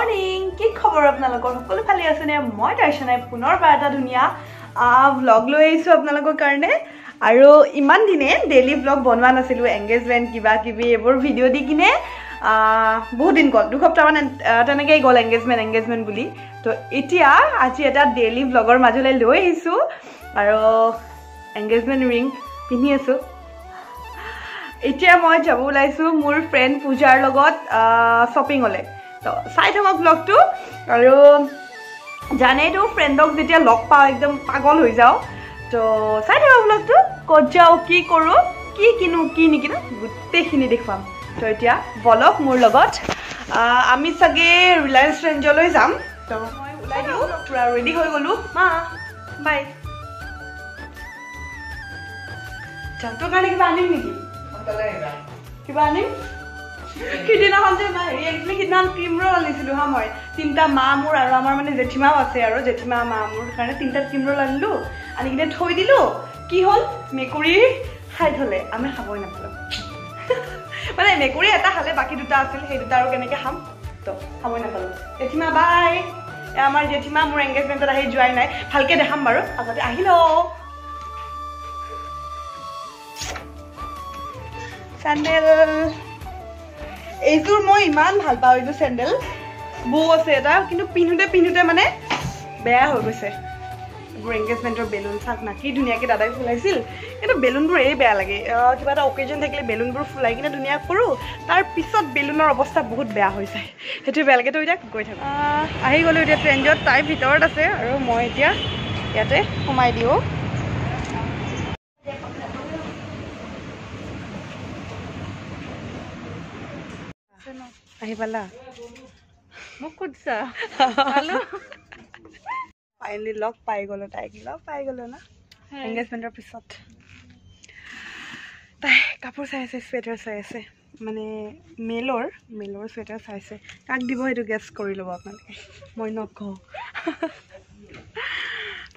morning কি খবৰ আপোনালোকৰ সকলো ভালে আছে নে মই দৰ্শনাই পুনৰ বাৰটা ধুনিয়া ব্লগ লৈ আহিছো আপোনালোকৰ কাৰণে আৰু ইমান দিনে ডেইলি ব্লগ বনোৱা নাছিলো এংগেজমেন্ট কিবা কিবি এবোৰ ভিডিও দি কিনে বহুত দিন গল দুসপ্তাহ মানে তেনেকৈ গল এংগেজমেন্ট বুলি তো এতিয়া আজি এটা ডেইলি ব্লগৰ মাজলৈ লৈ আহিছো আৰু এংগেজমেন্ট ৰিং পিন্ধি আছো এতিয়া মই যাব ওলাইছো মোৰ ফ্ৰেন্ড পূজাৰ লগত শপিংলে তো চাই থাকক ব্লগটো আৰু জানেইতো ফ্ৰেণ্ডক যেতিয়া লগ পাওঁ একদম পাগল হৈ যাওঁ তো চাই থাকক ব্লগটো ক'ত যাওঁ কি কৰোঁ কি কিনো কি নিকিনো গোটেইখিনি দেখুৱাম তো এতিয়া বলক মোৰ লগত আমি চাগে ৰিলায়েন্স ৰেঞ্জলৈ যাম তো মই ওলাই দিওঁ পুৰা ৰেডি হৈ গ'লোঁ মা বাই যাওঁতৰ কাৰণে কিবা আনিম নেকি কিবা আনিম সিদিনাখন যে সিদিনাখন ক্ৰীম ৰল আনিছিলোঁ হা মই তিনিটা মা মোৰ আৰু আমাৰ মানে জেঠিমাও আছে আৰু জেঠিমা মা মোৰ কাৰণে তিনিটা ক্ৰীম ৰল আনিলোঁ আনি কিনে থৈ দিলোঁ কি হ'ল মেকুৰী খাই থ'লে আমি খাবই নাপালোঁ মানে মেকুৰী এটা খালে বাকী দুটা আছিল সেই দুটা আৰু কেনেকৈ খাম তো খাবই নাপালোঁ জেঠিমা বাই আমাৰ জেঠিমা মোৰ এংগেজমেণ্টত আহি যোৱাই নাই ভালকৈ দেখাম বাৰু আগতে আহি লওঁ চেণ্ডেল এইযোৰ মই ইমান ভাল পাওঁ এইযোৰ চেণ্ডেল বৌ আছে এটা কিন্তু পিন্ধোতে মানে বেয়া হৈ গৈছে এইবোৰ এংগেজমেণ্টৰ বেলুন চাক না কি ধুনীয়াকৈ দাদাই ফুলাইছিল কিন্তু বেলুনবোৰ এই বেয়া লাগে কিবা এটা অকেজন থাকিলে বেলুনবোৰ ফুলাই কিনে ধুনীয়া কৰোঁ তাৰপিছত বেলুনৰ অৱস্থা বহুত বেয়া হৈ যায় সেইটো বেয়া লাগে তো এতিয়া গৈ থাকোঁ আহি গ'লোঁ এতিয়া ট্ৰেইনত তাই ভিতৰত আছে আৰু মই এতিয়া ইয়াতে সোমাই দিওঁ আহি পালা মোক সুধছা ফাইনেলি লগ পাই গ'লো তাইক লগ পাই গ'লো না এংগেজমেণ্টৰ পিছত তাই কাপোৰ চাই আছে চুৱেটাৰ চাই আছে মানে মেলৰ চুৱেটাৰ চাইছে কাক দিব সেইটো গেছ কৰি ল'ব আপোনালোকে মই নকওঁ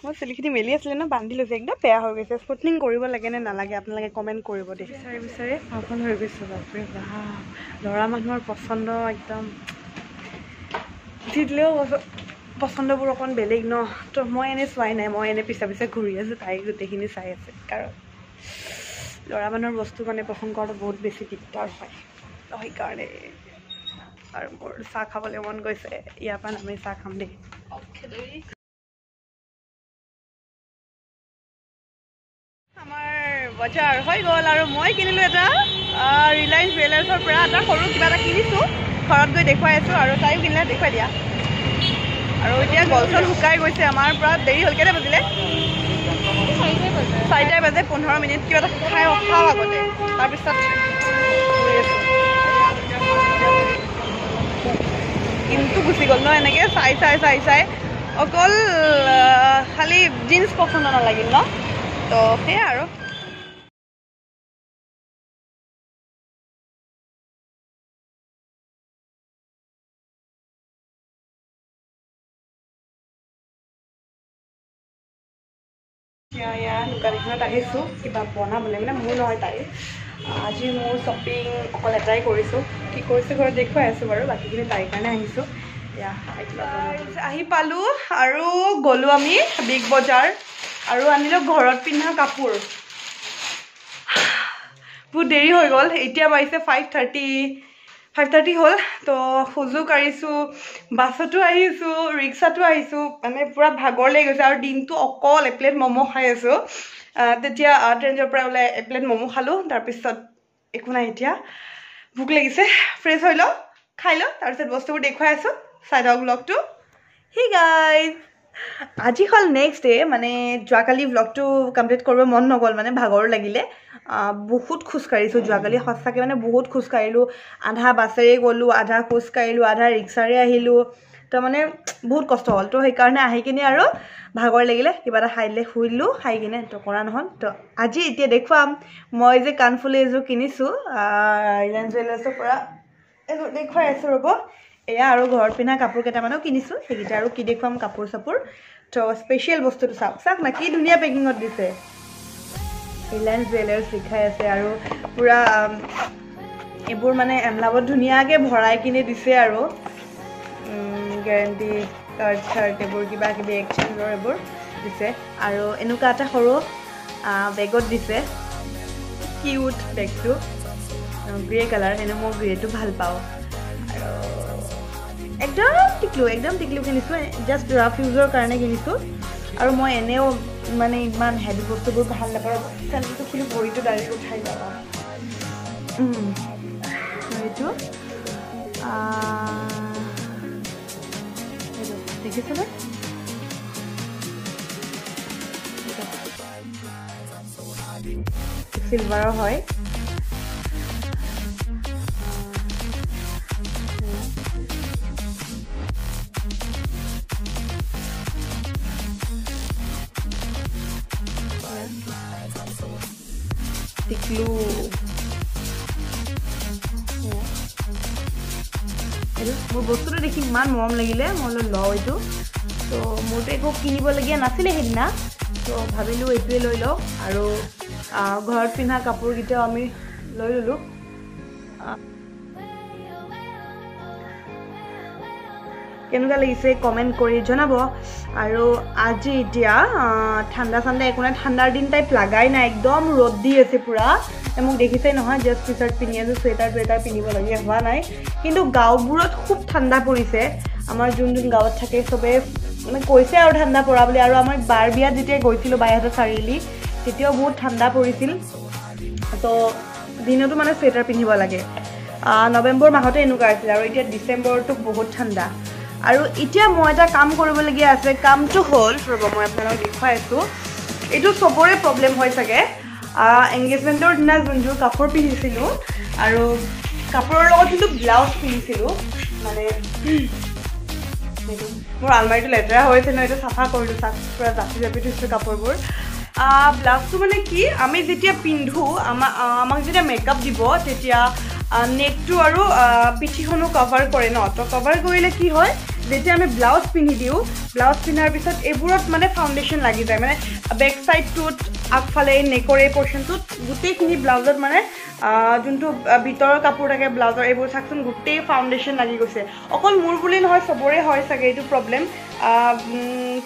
মই চুলিখিনি মেলি আছিলে ন বান্ধি লৈছে একদম বেয়া হৈ গৈছে স্পুটনিং কৰিব লাগে নে নালাগে আপোনালোকে কমেণ্ট কৰিব দেই বিচাৰি পাগল হৈ গৈছে বাপৰে বাপ ল'ৰা মানুহৰ পচন্দ একদম দিলেও পচন্দবোৰ অকণ বেলেগ ন তো মই এনেই চোৱাই নাই মই এনেই পিছে ঘূৰি আছোঁ তাই গোটেইখিনি চাই আছে কাৰণ ল'ৰা মানুহৰ বস্তু মানে পচন্দ কৰাটো বহুত বেছি দিগদাৰ হয় তো সেইকাৰণে আৰু মোৰ চাহ খাবলৈ মন গৈছে ইয়াৰ পৰা আমি চাহ খাম দেই আমাৰ বজাৰ হৈ গ'ল আৰু মই কিনিলোঁ এটা ৰিলায়েন্স জুৱেলাৰ্ছৰ পৰা এটা সৰু কিবা এটা কিনিছোঁ ঘৰত গৈ দেখুৱাই আছোঁ আৰু তাইও কিনিলে দেখুৱাই দিয়া আৰু এতিয়া গল চল শুকাই গৈছে আমাৰ পৰা দেৰি হ'ল কেইটা বাজিলে 4টা বাজে 15 মিনিট কিবা এটা খাওঁ আগতে তাৰপিছত কিন্তু গুচি গ'ল ন এনেকৈ চাই অকল খালি জিন্স পচন্দ নালাগিল ন তো সেয়া আৰু দোকান এখনত আহিছোঁ কিবা বনাবলৈ মানে মোৰ নহয় তাই আজি মোৰ শ্বপিং অকল এটাই কৰিছোঁ কি কৰিছোঁ ঘৰত দেখুৱাই আছোঁ বাৰু বাকীখিনি তাইৰ কাৰণে আহিছোঁ আহি পালোঁ আৰু গ'লোঁ আমি বিগ বজাৰ আৰু আনিলোঁ ঘৰত পিন্ধা কাপোৰ বহুত দেৰি হৈ গ'ল এতিয়া বাজিছে 5:30 হ'ল তো খোজো কাঢ়িছোঁ বাছতো আহিছোঁ ৰিক্সাতো আহিছোঁ মানে পূৰা ভাগৰ লাগি গৈছে আৰু দিনটো অকল এপ্লেট ম'ম' খাই আছোঁ তেতিয়া ট্ৰেইনৰ পৰা ওলাই এপ্লেট ম'ম' খালোঁ তাৰপিছত একো নাই এতিয়া ভোক লাগিছে ফ্ৰেছ হৈ লওঁ খাই লওঁ তাৰপিছত বস্তুবোৰ দেখুৱাই আছোঁ চাই লওক ব্লগটো হি গাইজ আজি হ'ল নেক্সট ডে মানে যোৱাকালি ব্লগটো কমপ্লিট কৰিব মন নগ'ল মানে ভাগৰ লাগিলে বহুত খোজকাঢ়িছোঁ যোৱাকালি সঁচাকৈ মানে বহুত খোজকাঢ়িলোঁ আধা বাছেৰে গ'লোঁ আধা খোজকাঢ়িলোঁ আধা ৰিক্সাৰে আহিলোঁ তো মানে বহুত কষ্ট হ'ল তো সেইকাৰণে আহি কিনে আৰু ভাগৰ লাগিলে কিবা এটা খাই দিলে শুই দিলোঁ খাই কিনে তো কৰা নহ'ল তো আজি এতিয়া দেখুৱাম মই যে কাণফুলি এযোৰ কিনিছোঁ ৰিলায়েন্স জুৱেলাৰ্ছৰ পৰা এযোৰ দেখুৱাই আছোঁ ৰ'ব এয়া আৰু ঘৰত পিন্ধা কাপোৰ কেইটামানো কিনিছোঁ সেইকেইটা আৰু কি দেখুৱাম কাপোৰ চাপোৰ তো স্পেচিয়েল বস্তুটো চাওক না কি ধুনীয়া পেকিঙত দিছে ৰিলায়েন্স জুৱেলাৰ্ছ লিখাই আছে আৰু পূৰা এইবোৰ মানে এমলাবত ধুনীয়াকৈ ভৰাই কিনে দিছে আৰু গ্যাৰান্টি কাৰ্ড এইবোৰ কিবা কিবি এক্সচেঞ্জৰ এইবোৰ দিছে আৰু এনেকুৱা এটা সৰু বেগত দিছে কিউট বেগটো গ্ৰে কালাৰ এনে মই গ্ৰেটো ভাল পাওঁ আৰু একদম টিকলু কিনিছোঁ জাষ্ট ৰাফ ইউজৰ কাৰণে কিনিছোঁ আৰু মই এনেও মানে ইমান হেভি বস্তুবোৰ ভাল নাপাওঁ চেণ্ডেলটো খুলি ভৰিটো ডাইৰেক্ট উঠাই যাব এইটো দেখিছেনে চিলভাৰৰ হয় টিকলু মোৰ বস্তুটো দেখি ইমান মৰম লাগিলে মই লওঁ এইটো তো মোৰতো একো কিনিবলগীয়া নাছিলে সেইদিনা তো ভাবিলোঁ এইটোৱে লৈ লওঁ আৰু ঘৰত পিন্ধা কাপোৰকেইটাও আমি লৈ ল'লোঁ কেনেকুৱা লাগিছে কমেণ্ট কৰি জনাব আৰু আজি এতিয়া ঠাণ্ডা একো নাই ঠাণ্ডাৰ দিন টাইপ লাগাই নাই একদম ৰ'দ দি আছে পূৰা মোক দেখিছেই নহয় জাষ্ট টি চাৰ্ট পিন্ধি আছোঁ চুৱেটাৰ পিন্ধিবলগীয়া হোৱা নাই কিন্তু গাঁওবোৰত খুব ঠাণ্ডা পৰিছে আমাৰ যোন গাঁৱত থাকে চবে মানে কৈছে আৰু ঠাণ্ডা পৰা বুলি আৰু আমাৰ বাৰ বিয়াত যেতিয়া গৈছিলোঁ বাইহাটা চাৰিআলি তেতিয়াও বহুত ঠাণ্ডা পৰিছিল তো দিনতো মানে চুৱেটাৰ পিন্ধিব লাগে নৱেম্বৰ মাহতে এনেকুৱা আছিল আৰু এতিয়া ডিচেম্বৰটো বহুত ঠাণ্ডা আৰু এতিয়া মই এটা কাম কৰিবলগীয়া আছে কামটো হ'ল ৰ'ব মই আপোনালোকক দেখুৱাই আছোঁ এইটো চবৰে প্ৰব্লেম হয় চাগে এংগেজমেণ্টৰ দিনা যোনযোৰ কাপোৰ পিন্ধিছিলোঁ আৰু কাপোৰৰ লগত যোনটো ব্লাউজ পিন্ধিছিলোঁ মানে মোৰ আলমাৰীটো লেতেৰা হৈছে ন এইটো চাফা কৰিলোঁ পূৰা জাপি থৈছোঁ কাপোৰবোৰ ব্লাউজটো মানে কি আমি যেতিয়া পিন্ধো আমাক যেতিয়া মেকআপ দিব তেতিয়া নেকটো আৰু পিঠিখনো কভাৰ কৰে ন তো কভাৰ কৰিলে কি হয় যেতিয়া আমি ব্লাউজ পিন্ধি দিওঁ ব্লাউজ পিন্ধাৰ পিছত এইবোৰত মানে ফাউণ্ডেশ্যন লাগি যায় মানে বেক চাইডটোত আগফালে নেকৰ এই পৰ্চনটোত গোটেইখিনি ব্লাউজত মানে যোনটো ভিতৰৰ কাপোৰ থাকে ব্লাউজৰ এইবোৰ চাওকচোন গোটেই ফাউণ্ডেশ্যন লাগি গৈছে অকল মোৰ বুলি নহয় চবৰে হয় চাগে এইটো প্ৰব্লেম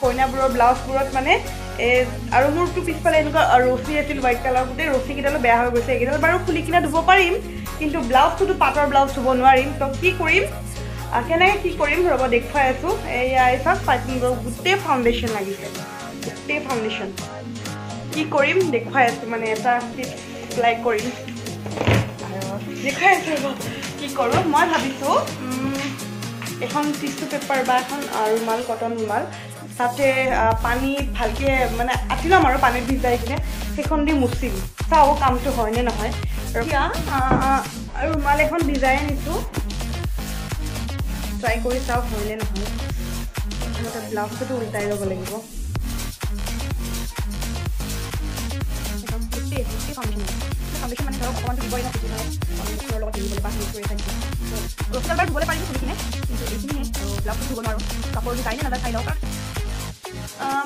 কইনাবোৰৰ ব্লাউজবোৰত মানে আৰু মোৰতো পিছফালে এনেকুৱা ৰছী আছিল হোৱাইট কালাৰ গোটেই ৰছীকেইডালো বেয়া হৈ গৈছে এইকেইডাল বাৰু খুলি কিনে ধুব পাৰিম কিন্তু ব্লাউজটোতো পাটৰ ব্লাউজ ধুব নোৱাৰিম তো কি কৰিম কেনেকৈ কি কৰিম ৰ'ব দেখুৱাই আছোঁ এয়া চাওক পাইপিংবোৰ গোটেই ফাউণ্ডেশ্যন লাগিছে গোটেই ফাউণ্ডেশ্যন কি কৰিম দেখুৱাই আছোঁ মানে এটা টিপছ এপ্লাই কৰিম আৰু দেখুৱাই আছোঁ ৰ'ব কি কৰোঁ মই ভাবিছোঁ এখন টিছু পেপাৰ বা এখন ৰুমাল কটন ৰুমাল তাতে পানী ভালকৈ মানে আঁতি ল'ম আৰু পানীত ভিজাই কিনে সেইখন দি মুচিম চাওঁ কামটো হয়নে নহয় এতিয়া ৰুমাল এখন ভিজাই আনিছোঁ ট্ৰাই কৰি চাওঁ হয়নে নহয় প্ৰথমতে ব্লাউজটোতো উল্টাই ল'ব লাগিব ফাউণ্ডেশ্যন মানে ধৰক অকণমান দিবই নহয় লগত দিবলৈ বা হেৰি কৰি থাকিব ৰছীডাল বাৰু ধুবলৈ পাৰিম খুলিকিনে কিন্তু এইখিনিহে আৰু ব্লাউজটো ধুব নোৱাৰোঁ কাপোৰ যায়নে নাযায় চাই লওঁ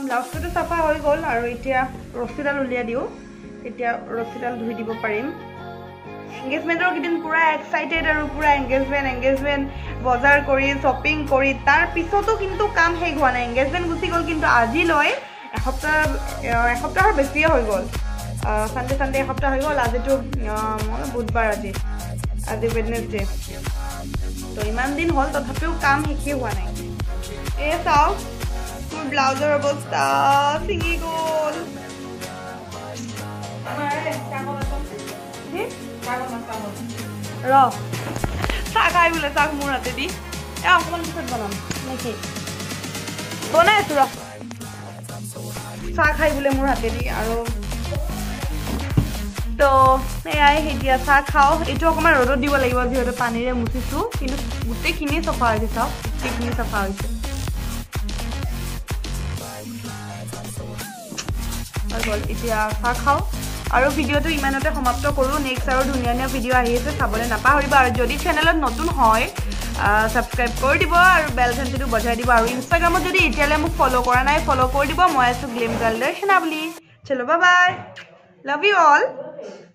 ব্লাউজটোতো চাফা হৈ গ'ল আৰু এতিয়া ৰছীডাল উলিয়াই দিওঁ এতিয়া ৰছীডাল ধুই দিব পাৰিম এংগেজমেণ্টৰ কেইদিন পূৰা এক্সাইটেড আৰু পূৰা এংগেজমেণ্ট বজাৰ কৰি শ্বপিং কৰি তাৰ পিছতো কিন্তু কাম শেষ হোৱা নাই এংগেজমেণ্ট গুচি গ'ল কিন্তু আজিলৈ এসপ্তাহৰ বেছিয়ে হৈ গ'ল চানডে এসপ্তাহ হৈ গ'ল আজিতো বুধবাৰ আজি ৱেডনেছডে তো ইমান দিন হ'ল তথাপিও কাম শেষেই হোৱা নাই এই চাওক মোৰ ব্লাউজৰ অৱস্থা ছিঙি গ'ল চাহ খাই বোলে চাহ মোৰ হাতেদি অকণমান পিছত বনাম নেকি বনাই আছোঁ চাহ খাই বোলে মোৰ হাতেদি আৰু তো এয়াই এতিয়া চাহ খাওঁ এইটো অকণমান ৰ'দত দিব লাগিব যিহেতু পানীৰে মুচিছোঁ কিন্তু গোটেইখিনি চাফা হৈছে চাওক গোটেইখিনি চাফা হৈছে হৈ গ'ল এতিয়া চাহ খাওঁ আৰু ভিডিঅ'টো ইমানতে সমাপ্ত কৰোঁ নেক্সট আৰু ধুনীয়া ভিডিঅ' আহি আছে চাবলৈ নাপাহৰিবা আৰু যদি চেনেলত নতুন হয় ছাবস্ক্ৰাইব কৰি দিব আৰু বেল ঘণ্টিটো বজাই দিব আৰু ইনষ্টাগ্ৰামত যদি এতিয়ালৈ মোক ফ'ল' কৰা নাই ফ'ল' কৰি দিব মই আছোঁ গ্লেম গাৰ্ল দৰ্শনা বুলি চলো bye bye love you all